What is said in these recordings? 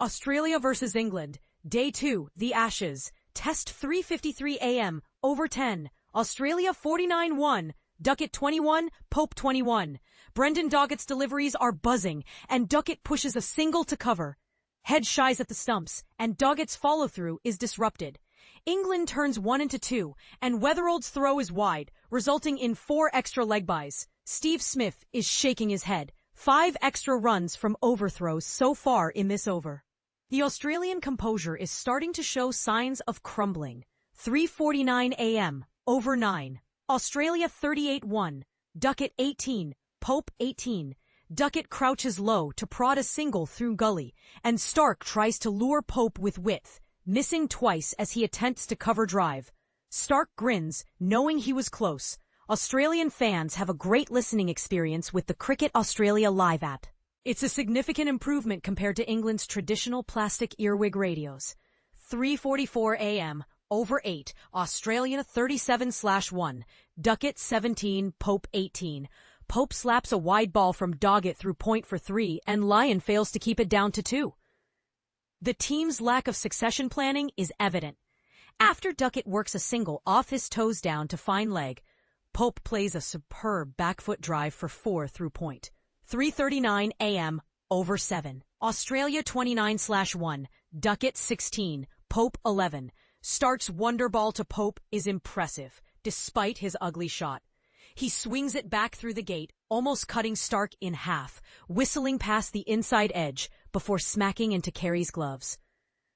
Australia versus England. Day 2, the Ashes. Test 3:53 a.m. Over 10. Australia 49-1. Duckett 21, Pope 21. Brendan Doggett's deliveries are buzzing, and Duckett pushes a single to cover. Head shies at the stumps, and Doggett's follow-through is disrupted. England turns 1 into 2, and Weatherald's throw is wide, resulting in 4 extra leg byes. Steve Smith is shaking his head. 5 extra runs from overthrows so far in this over. The Australian composure is starting to show signs of crumbling. 3:49 a.m. Over 9. Australia 38-1. Duckett 18. Pope 18. Duckett crouches low to prod a single through gully, and Stark tries to lure Pope with width, missing twice as he attempts to cover drive. Stark grins, knowing he was close. Australian fans have a great listening experience with the Cricket Australia live app. It's a significant improvement compared to England's traditional plastic earwig radios. 3:44 a.m. Over 8. Australia 37/1. Duckett 17, Pope 18. Pope slaps a wide ball from Doggett through point for 3, and Lyon fails to keep it down to 2. The team's lack of succession planning is evident. After Duckett works a single off his toes down to fine leg, Pope plays a superb back foot drive for 4 through point. 3:39 a.m. Over 7. Australia 29/1. Duckett 16. Pope 11. Stark's wonder ball to Pope is impressive, despite his ugly shot. He swings it back through the gate, almost cutting Stark in half, whistling past the inside edge before smacking into Carey's gloves.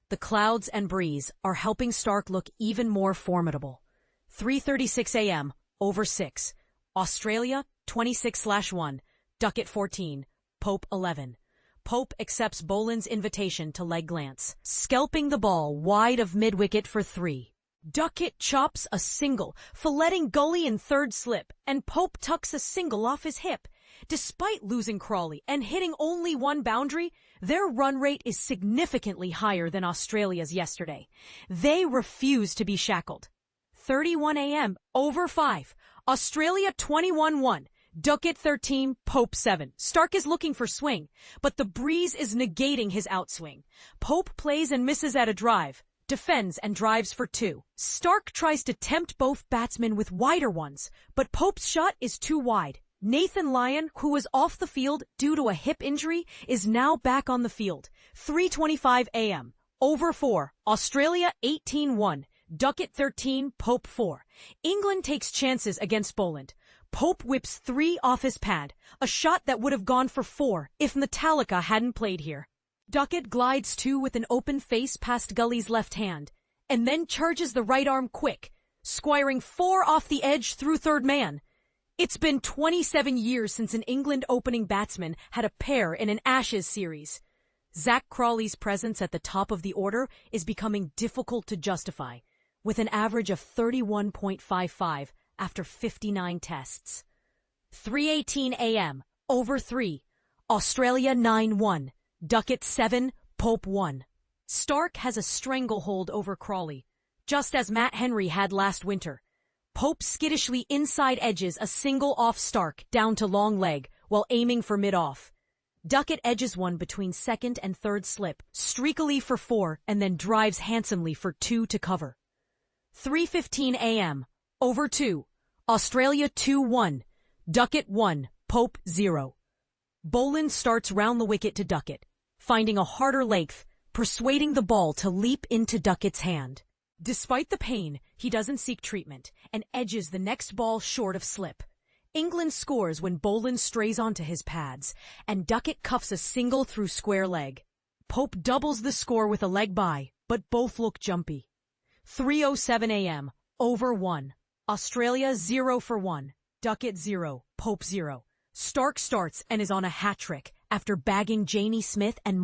The clouds and breeze are helping Stark look even more formidable. 3:36 a.m. Over 6. Australia 26/1. Duckett 14. Pope 11. Pope accepts Boland's invitation to leg glance, scalping the ball wide of mid-wicket for 3. Duckett chops a single, filleting Gully in third slip, and Pope tucks a single off his hip. Despite losing Crawley and hitting only 1 boundary, their run rate is significantly higher than Australia's yesterday. They refuse to be shackled. 31 a.m. Over 5. Australia 21-1. Duckett 13, Pope 7. Stark is looking for swing, but the breeze is negating his outswing. Pope plays and misses at a drive, defends and drives for 2. Stark tries to tempt both batsmen with wider ones, but Pope's shot is too wide. Nathan Lyon, who was off the field due to a hip injury, is now back on the field. 3:25 a.m. Over 4. Australia 18-1. Duckett 13, Pope 4. England takes chances against Boland. Pope whips 3 off his pad, a shot that would have gone for 4 if Metallica hadn't played here. Duckett glides 2 with an open face past Gully's left hand, and then charges the right arm quick, squiring 4 off the edge through third man. It's been 27 years since an England opening batsman had a pair in an Ashes series. Zach Crawley's presence at the top of the order is becoming difficult to justify, with an average of 31.55 after 59 tests. 3:18 a.m. Over 3. Australia 9-1. Duckett 7, Pope 1. Stark has a stranglehold over Crawley, just as Matt Henry had last winter. Pope skittishly inside edges a single off Stark down to long leg while aiming for mid-off. Duckett edges one between second and third slip, streakily for 4, and then drives handsomely for 2 to cover. 3:15 a.m. Over 2. Australia 2-1. Duckett 1. Pope 0. Boland starts round the wicket to Duckett, finding a harder length, persuading the ball to leap into Duckett's hand. Despite the pain, he doesn't seek treatment and edges the next ball short of slip. England scores when Boland strays onto his pads, and Duckett cuffs a single through square leg. Pope doubles the score with a leg bye, but both look jumpy. 3:07 a.m. Over 1. Australia 0 for 1. Duckett 0. Pope 0. Stark starts and is on a hat trick after bagging Janie Smith and